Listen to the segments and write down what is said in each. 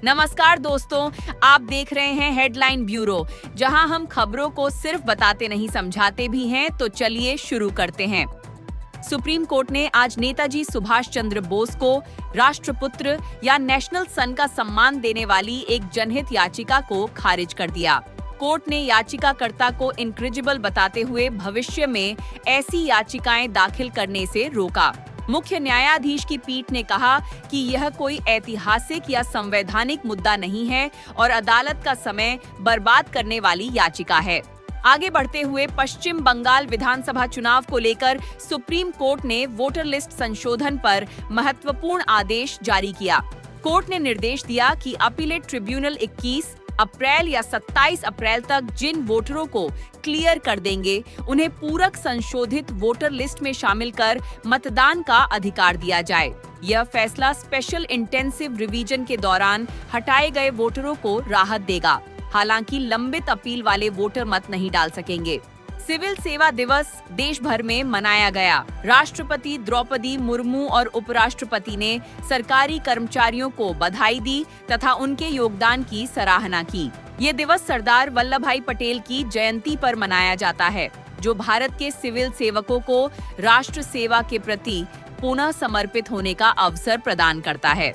नमस्कार दोस्तों, आप देख रहे हैं हेडलाइन ब्यूरो, जहां हम खबरों को सिर्फ बताते नहीं समझाते भी हैं। तो चलिए शुरू करते हैं। सुप्रीम कोर्ट ने आज नेताजी सुभाष चंद्र बोस को राष्ट्रपुत्र या नेशनल सन का सम्मान देने वाली एक जनहित याचिका को खारिज कर दिया। कोर्ट ने याचिकाकर्ता को इनक्रिजिबल बताते हुए भविष्य में ऐसी याचिकाएं दाखिल करने से रोका। मुख्य न्यायाधीश की पीठ ने कहा कि यह कोई ऐतिहासिक या संवैधानिक मुद्दा नहीं है और अदालत का समय बर्बाद करने वाली याचिका है। आगे बढ़ते हुए पश्चिम बंगाल विधानसभा चुनाव को लेकर सुप्रीम कोर्ट ने वोटर लिस्ट संशोधन पर महत्वपूर्ण आदेश जारी किया। कोर्ट ने निर्देश दिया कि अपीलेट ट्रिब्यूनल 21 अप्रैल या 27 अप्रैल तक जिन वोटरों को क्लियर कर देंगे, उन्हें पूरक संशोधित वोटर लिस्ट में शामिल कर मतदान का अधिकार दिया जाए। यह फैसला स्पेशल इंटेंसिव रिवीजन के दौरान हटाए गए वोटरों को राहत देगा। हालांकि लंबित अपील वाले वोटर मत नहीं डाल सकेंगे। सिविल सेवा दिवस देश भर में मनाया गया। राष्ट्रपति द्रौपदी मुर्मू और उपराष्ट्रपति ने सरकारी कर्मचारियों को बधाई दी तथा उनके योगदान की सराहना की। ये दिवस सरदार वल्लभ भाई पटेल की जयंती पर मनाया जाता है, जो भारत के सिविल सेवकों को राष्ट्र सेवा के प्रति पुनः समर्पित होने का अवसर प्रदान करता है।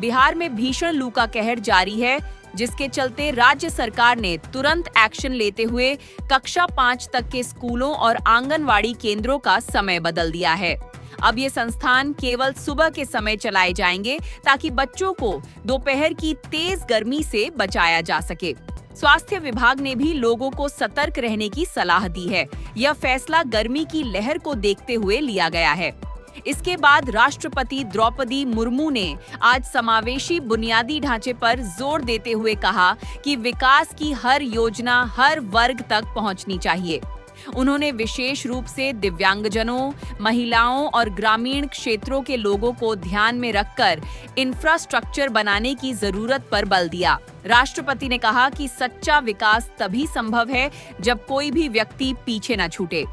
बिहार में भीषण लू का कहर जारी है, जिसके चलते राज्य सरकार ने तुरंत एक्शन लेते हुए कक्षा 5 तक के स्कूलों और आंगनवाड़ी केंद्रों का समय बदल दिया है। अब ये संस्थान केवल सुबह के समय चलाए जाएंगे ताकि बच्चों को दोपहर की तेज गर्मी से बचाया जा सके। स्वास्थ्य विभाग ने भी लोगों को सतर्क रहने की सलाह दी है। यह फैसला गर्मी की लहर को देखते हुए लिया गया है। इसके बाद राष्ट्रपति द्रौपदी मुर्मू ने आज समावेशी बुनियादी ढांचे पर जोर देते हुए कहा कि विकास की हर योजना हर वर्ग तक पहुंचनी चाहिए। उन्होंने विशेष रूप से दिव्यांगजनों, महिलाओं और ग्रामीण क्षेत्रों के लोगों को ध्यान में रखकर इंफ्रास्ट्रक्चर बनाने की जरूरत पर बल दिया। राष्ट्रपति ने कहा कि सच्चा विकास तभी संभव है जब कोई भी व्यक्ति पीछे न छूटे।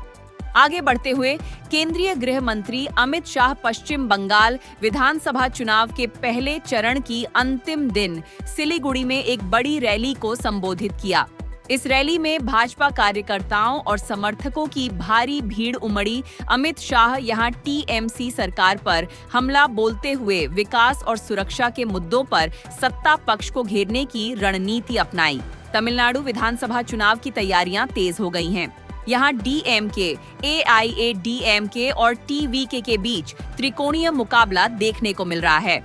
आगे बढ़ते हुए केंद्रीय गृह मंत्री अमित शाह पश्चिम बंगाल विधानसभा चुनाव के पहले चरण की अंतिम दिन सिलीगुड़ी में एक बड़ी रैली को संबोधित किया। इस रैली में भाजपा कार्यकर्ताओं और समर्थकों की भारी भीड़ उमड़ी। अमित शाह यहां टीएमसी सरकार पर हमला बोलते हुए विकास और सुरक्षा के मुद्दों पर सत्ता पक्ष को घेरने की रणनीति अपनाई। तमिलनाडु विधानसभा चुनाव की तैयारियां तेज हो गई हैं। यहाँ डीएमके, एआईएडीएमके और टीवीके के बीच त्रिकोणीय मुकाबला देखने को मिल रहा है।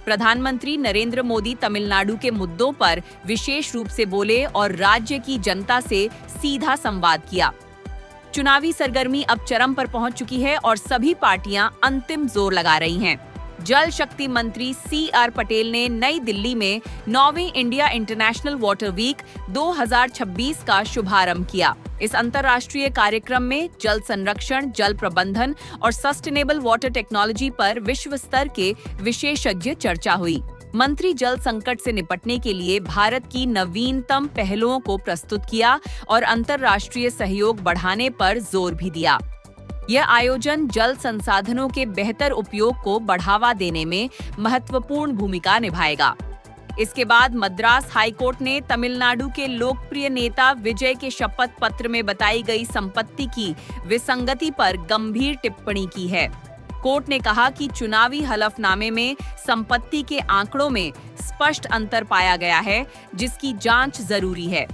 प्रधानमंत्री नरेंद्र मोदी तमिलनाडु के मुद्दों पर विशेष रूप से बोले और राज्य की जनता से सीधा संवाद किया। चुनावी सरगर्मी अब चरम पर पहुंच चुकी है और सभी पार्टियां अंतिम जोर लगा रही हैं। जल शक्ति मंत्री CR पटेल ने नई दिल्ली में 9वीं इंडिया इंटरनेशनल वाटर वीक 2026 का शुभारंभ किया। इस अंतर्राष्ट्रीय कार्यक्रम में जल संरक्षण, जल प्रबंधन और सस्टेनेबल वाटर टेक्नोलॉजी पर विश्व स्तर के विशेषज्ञ चर्चा हुई। मंत्री जल संकट से निपटने के लिए भारत की नवीनतम पहलों को प्रस्तुत किया और अंतर्राष्ट्रीय सहयोग बढ़ाने पर जोर भी दिया। यह आयोजन जल संसाधनों के बेहतर उपयोग को बढ़ावा देने में महत्वपूर्ण भूमिका निभाएगा। इसके बाद मद्रास हाईकोर्ट ने तमिलनाडु के लोकप्रिय नेता विजय के शपथ पत्र में बताई गई संपत्ति की विसंगति पर गंभीर टिप्पणी की है। कोर्ट ने कहा कि चुनावी हलफनामे में संपत्ति के आंकड़ों में स्पष्ट अंतर पाया गया है, जिसकी जांच जरूरी है।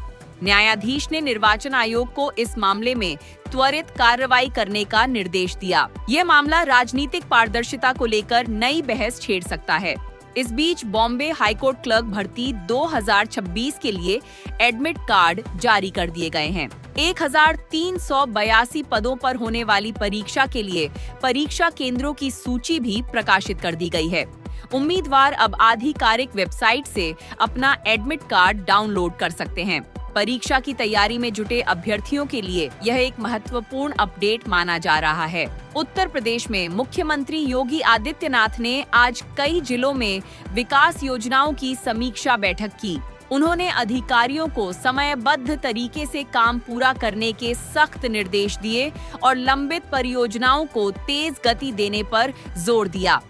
न्यायाधीश ने निर्वाचन आयोग को इस मामले में त्वरित कार्रवाई करने का निर्देश दिया। यह मामला राजनीतिक पारदर्शिता को लेकर नई बहस छेड़ सकता है। इस बीच बॉम्बे हाईकोर्ट क्लर्क भर्ती 2026 के लिए एडमिट कार्ड जारी कर दिए गए हैं। 1382 पदों पर होने वाली परीक्षा के लिए परीक्षा केंद्रों की सूची भी प्रकाशित कर दी गई है। उम्मीदवार अब आधिकारिक वेबसाइट से अपना एडमिट कार्ड डाउनलोड कर सकते हैं। परीक्षा की तैयारी में जुटे अभ्यर्थियों के लिए यह एक महत्वपूर्ण अपडेट माना जा रहा है। उत्तर प्रदेश में मुख्यमंत्री योगी आदित्यनाथ ने आज कई जिलों में विकास योजनाओं की समीक्षा बैठक की। उन्होंने अधिकारियों को समयबद्ध तरीके से काम पूरा करने के सख्त निर्देश दिए और लंबित परियोजनाओं को तेज गति देने पर जोर दिया।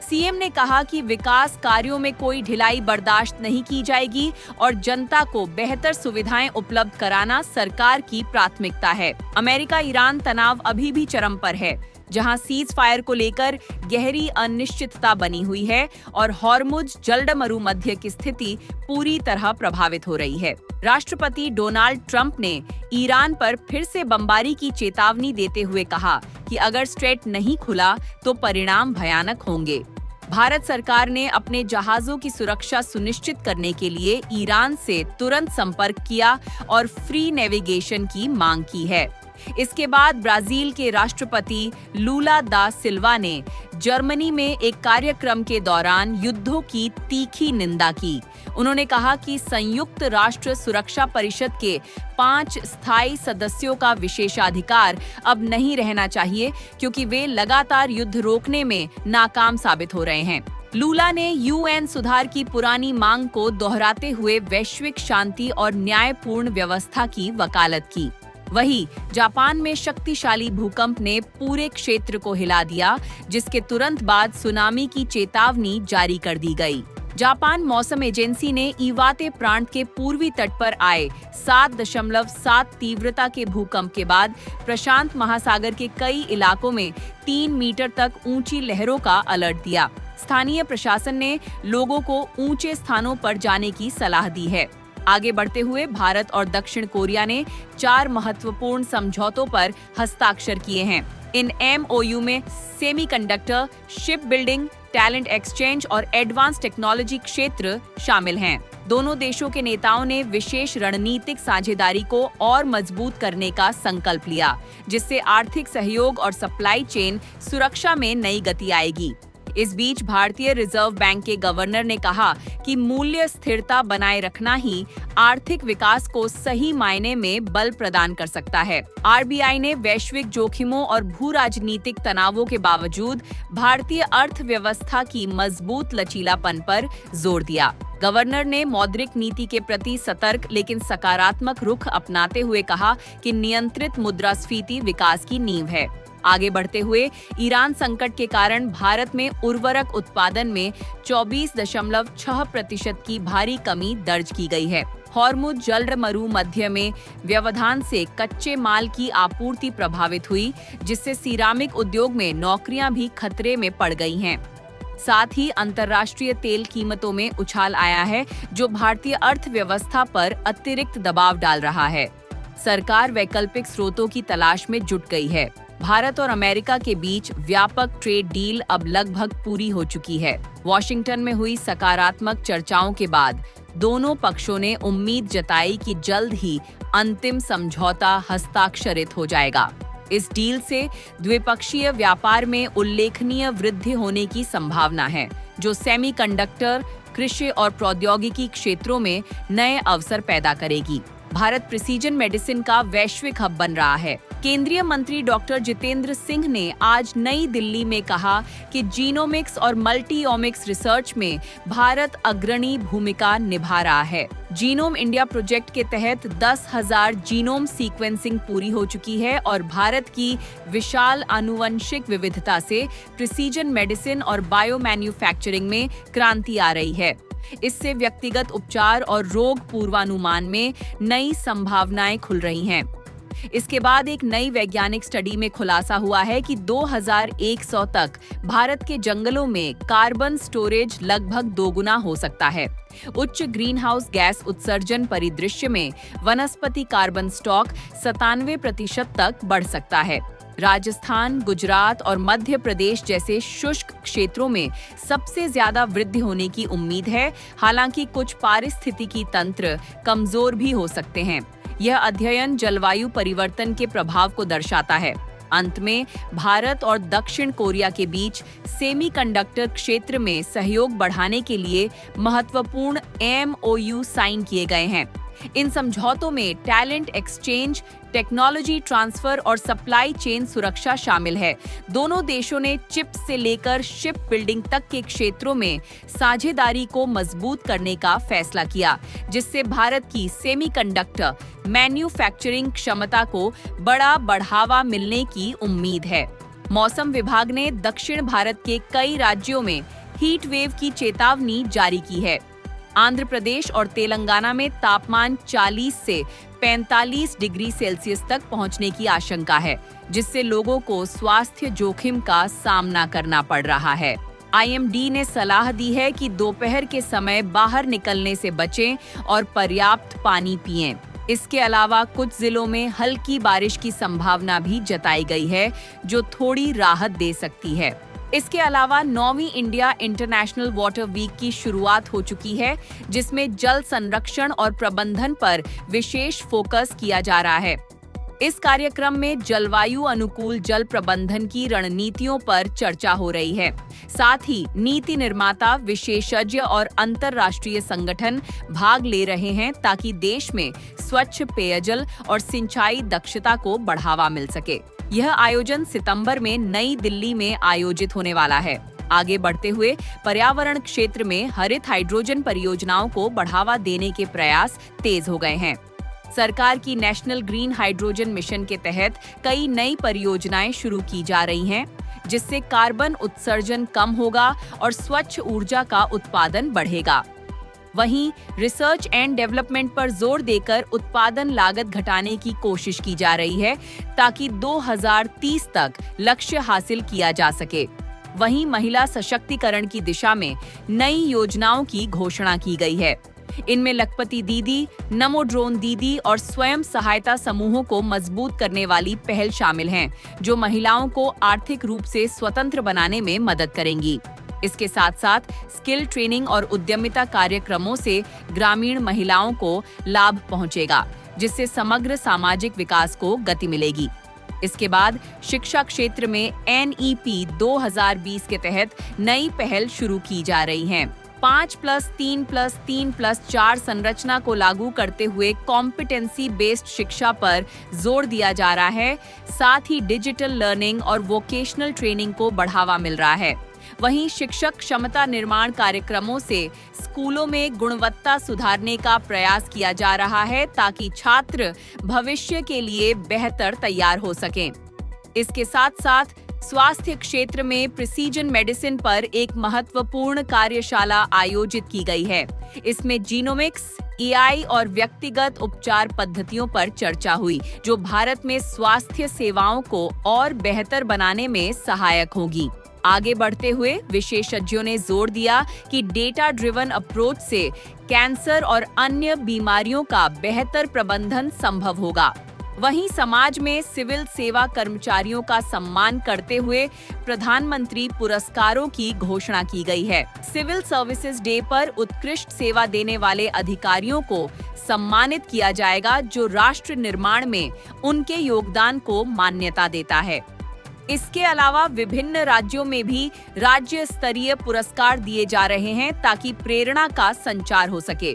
सीएम ने कहा कि विकास कार्यों में कोई ढिलाई बर्दाश्त नहीं की जाएगी और जनता को बेहतर सुविधाएं उपलब्ध कराना सरकार की प्राथमिकता है। अमेरिका ईरान तनाव अभी भी चरम पर है, जहां सीज फायर को लेकर गहरी अनिश्चितता बनी हुई है और हॉर्मुज जलडमरू मध्य की स्थिति पूरी तरह प्रभावित हो रही है। राष्ट्रपति डोनाल्ड ट्रंप ने ईरान पर फिर से बमबारी की चेतावनी देते हुए कहा कि अगर स्ट्रेट नहीं खुला तो परिणाम भयानक होंगे। भारत सरकार ने अपने जहाजों की सुरक्षा सुनिश्चित करने के लिए ईरान से तुरंत संपर्क किया और फ्री नेविगेशन की मांग की है। इसके बाद ब्राजील के राष्ट्रपति लूला दा सिल्वा ने जर्मनी में एक कार्यक्रम के दौरान युद्धों की तीखी निंदा की। उन्होंने कहा कि संयुक्त राष्ट्र सुरक्षा परिषद के 5 स्थायी सदस्यों का विशेषाधिकार अब नहीं रहना चाहिए, क्योंकि वे लगातार युद्ध रोकने में नाकाम साबित हो रहे हैं। लूला ने यूएन सुधार की पुरानी मांग को दोहराते हुए वैश्विक शांति और न्यायपूर्ण व्यवस्था की वकालत की। वहीं जापान में शक्तिशाली भूकंप ने पूरे क्षेत्र को हिला दिया, जिसके तुरंत बाद सुनामी की चेतावनी जारी कर दी गई। जापान मौसम एजेंसी ने इवाते प्रांत के पूर्वी तट पर आए 7.7 तीव्रता के भूकंप के बाद प्रशांत महासागर के कई इलाकों में 3 मीटर तक ऊंची लहरों का अलर्ट दिया। स्थानीय प्रशासन ने लोगों को ऊंचे स्थानों पर जाने की सलाह दी है। आगे बढ़ते हुए भारत और दक्षिण कोरिया ने 4 महत्वपूर्ण समझौतों पर हस्ताक्षर किए हैं। इन एमओयू में semiconductor, ship building, talent exchange और एडवांस टेक्नोलॉजी क्षेत्र शामिल हैं। दोनों देशों के नेताओं ने विशेष रणनीतिक साझेदारी को और मजबूत करने का संकल्प लिया, जिससे आर्थिक सहयोग और सप्लाई चेन सुरक्षा में नई गति आएगी। इस बीच भारतीय रिजर्व बैंक के गवर्नर ने कहा कि मूल्य स्थिरता बनाए रखना ही आर्थिक विकास को सही मायने में बल प्रदान कर सकता है। आरबीआई ने वैश्विक जोखिमों और भू राजनीतिक तनावों के बावजूद भारतीय अर्थव्यवस्था की मजबूत लचीलापन पर जोर दिया। गवर्नर ने मौद्रिक नीति के प्रति सतर्क लेकिन सकारात्मक रुख अपनाते हुए कहा कि नियंत्रित मुद्रास्फीति विकास की नींव है। आगे बढ़ते हुए ईरान संकट के कारण भारत में उर्वरक उत्पादन में 24.6% की भारी कमी दर्ज की गई है। हॉर्मुज जलडमरू मध्य में व्यवधान से कच्चे माल की आपूर्ति प्रभावित हुई, जिससे सिरामिक उद्योग में नौकरियां भी खतरे में पड़ गई हैं। साथ ही अंतर्राष्ट्रीय तेल कीमतों में उछाल आया है, जो भारतीय अर्थव्यवस्था पर अतिरिक्त दबाव डाल रहा है। सरकार वैकल्पिक स्रोतों की तलाश में जुट गई है। भारत और अमेरिका के बीच व्यापक ट्रेड डील अब लगभग पूरी हो चुकी है। वॉशिंगटन में हुई सकारात्मक चर्चाओं के बाद दोनों पक्षों ने उम्मीद जताई कि जल्द ही अंतिम समझौता हस्ताक्षरित हो जाएगा। इस डील से द्विपक्षीय व्यापार में उल्लेखनीय वृद्धि होने की संभावना है, जो सेमीकंडक्टर, कृषि और प्रौद्योगिकी क्षेत्रों में नए अवसर पैदा करेगी। भारत प्रिसीजन मेडिसिन का वैश्विक हब बन रहा है। केंद्रीय मंत्री डॉक्टर जितेंद्र सिंह ने आज नई दिल्ली में कहा कि जीनोमिक्स और मल्टीओमिक्स रिसर्च में भारत अग्रणी भूमिका निभा रहा है। जीनोम इंडिया प्रोजेक्ट के तहत 10,000 जीनोम सीक्वेंसिंग पूरी हो चुकी है और भारत की विशाल आनुवंशिक विविधता से प्रिसीजन मेडिसिन और बायो मैन्युफैक्चरिंग में क्रांति आ रही है। इससे व्यक्तिगत उपचार और रोग पूर्वानुमान में नई संभावनाएं खुल रही हैं। इसके बाद एक नई वैज्ञानिक स्टडी में खुलासा हुआ है कि 2100 तक भारत के जंगलों में कार्बन स्टोरेज लगभग दोगुना हो सकता है। उच्च ग्रीन हाउस गैस उत्सर्जन परिदृश्य में वनस्पति कार्बन स्टॉक 97% तक बढ़ सकता है। राजस्थान, गुजरात और मध्य प्रदेश जैसे शुष्क क्षेत्रों में सबसे ज्यादा वृद्धि होने की उम्मीद है। हालांकि कुछ पारिस्थितिकी तंत्र कमजोर भी हो सकते हैं। यह अध्ययन जलवायु परिवर्तन के प्रभाव को दर्शाता है। अंत में भारत और दक्षिण कोरिया के बीच सेमीकंडक्टर क्षेत्र में सहयोग बढ़ाने के लिए महत्वपूर्ण एमओयू साइन किए गए हैं। इन समझौतों में टैलेंट एक्सचेंज, टेक्नोलॉजी ट्रांसफर और सप्लाई चेन सुरक्षा शामिल है। दोनों देशों ने चिप्स से लेकर शिप बिल्डिंग तक के क्षेत्रों में साझेदारी को मजबूत करने का फैसला किया, जिससे भारत की सेमीकंडक्टर मैन्युफैक्चरिंग क्षमता को बड़ा बढ़ावा मिलने की उम्मीद है। मौसम विभाग ने दक्षिण भारत के कई राज्यों में हीट वेव की चेतावनी जारी की है। आंध्र प्रदेश और तेलंगाना में तापमान 40 से 45 डिग्री सेल्सियस तक पहुंचने की आशंका है, जिससे लोगों को स्वास्थ्य जोखिम का सामना करना पड़ रहा है। IMD ने सलाह दी है कि दोपहर के समय बाहर निकलने से बचें और पर्याप्त पानी पिएं। इसके अलावा कुछ जिलों में हल्की बारिश की संभावना भी जताई गई है, जो थोड़ी राहत दे सकती है। इसके अलावा 9वीं इंडिया इंटरनेशनल वाटर वीक की शुरुआत हो चुकी है, जिसमें जल संरक्षण और प्रबंधन पर विशेष फोकस किया जा रहा है। इस कार्यक्रम में जलवायु अनुकूल जल प्रबंधन की रणनीतियों पर चर्चा हो रही है। साथ ही नीति निर्माता, विशेषज्ञ और अंतर्राष्ट्रीय संगठन भाग ले रहे हैं ताकि देश में स्वच्छ पेयजल और सिंचाई दक्षता को बढ़ावा मिल सके। यह आयोजन सितंबर में नई दिल्ली में आयोजित होने वाला है। आगे बढ़ते हुए पर्यावरण क्षेत्र में हरित हाइड्रोजन परियोजनाओं को बढ़ावा देने के प्रयास तेज हो गए हैं। सरकार की नेशनल ग्रीन हाइड्रोजन मिशन के तहत कई नई परियोजनाएं शुरू की जा रही हैं, जिससे कार्बन उत्सर्जन कम होगा और स्वच्छ ऊर्जा का उत्पादन बढ़ेगा। वहीं रिसर्च एंड डेवलपमेंट पर जोर देकर उत्पादन लागत घटाने की कोशिश की जा रही है, ताकि 2030 तक लक्ष्य हासिल किया जा सके। वहीं महिला सशक्तिकरण की दिशा में नई योजनाओं की घोषणा की गई है। इनमें लखपति दीदी, नमो ड्रोन दीदी और स्वयं सहायता समूहों को मजबूत करने वाली पहल शामिल हैं, जो महिलाओं को आर्थिक रूप से स्वतंत्र बनाने में मदद करेंगी। इसके साथ साथ स्किल ट्रेनिंग और उद्यमिता कार्यक्रमों से ग्रामीण महिलाओं को लाभ पहुंचेगा, जिससे समग्र सामाजिक विकास को गति मिलेगी। इसके बाद शिक्षा क्षेत्र में NEP 2020 के तहत नई पहल शुरू की जा रही है। 5+3+3+4 संरचना को लागू करते हुए कॉम्पिटेंसी बेस्ड शिक्षा पर जोर दिया जा रहा है। साथ ही डिजिटल लर्निंग और वोकेशनल ट्रेनिंग को बढ़ावा मिल रहा है। वहीं शिक्षक क्षमता निर्माण कार्यक्रमों से स्कूलों में गुणवत्ता सुधारने का प्रयास किया जा रहा है, ताकि छात्र भविष्य के लिए बेहतर तैयार हो सकें। इसके साथ साथ स्वास्थ्य क्षेत्र में प्रिसीजन मेडिसिन पर एक महत्वपूर्ण कार्यशाला आयोजित की गई है। इसमें जीनोमिक्स, AI और व्यक्तिगत उपचार पद्धतियों पर चर्चा हुई, जो भारत में स्वास्थ्य सेवाओं को और बेहतर बनाने में सहायक होगी। आगे बढ़ते हुए विशेषज्ञों ने जोर दिया कि डेटा ड्रिवन अप्रोच से कैंसर और अन्य बीमारियों का बेहतर प्रबंधन संभव होगा। वहीं समाज में सिविल सेवा कर्मचारियों का सम्मान करते हुए प्रधानमंत्री पुरस्कारों की घोषणा की गई है। सिविल सर्विसेज डे पर उत्कृष्ट सेवा देने वाले अधिकारियों को सम्मानित किया जाएगा, जो राष्ट्र निर्माण में उनके योगदान को मान्यता देता है। इसके अलावा विभिन्न राज्यों में भी राज्य स्तरीय पुरस्कार दिए जा रहे हैं, ताकि प्रेरणा का संचार हो सके।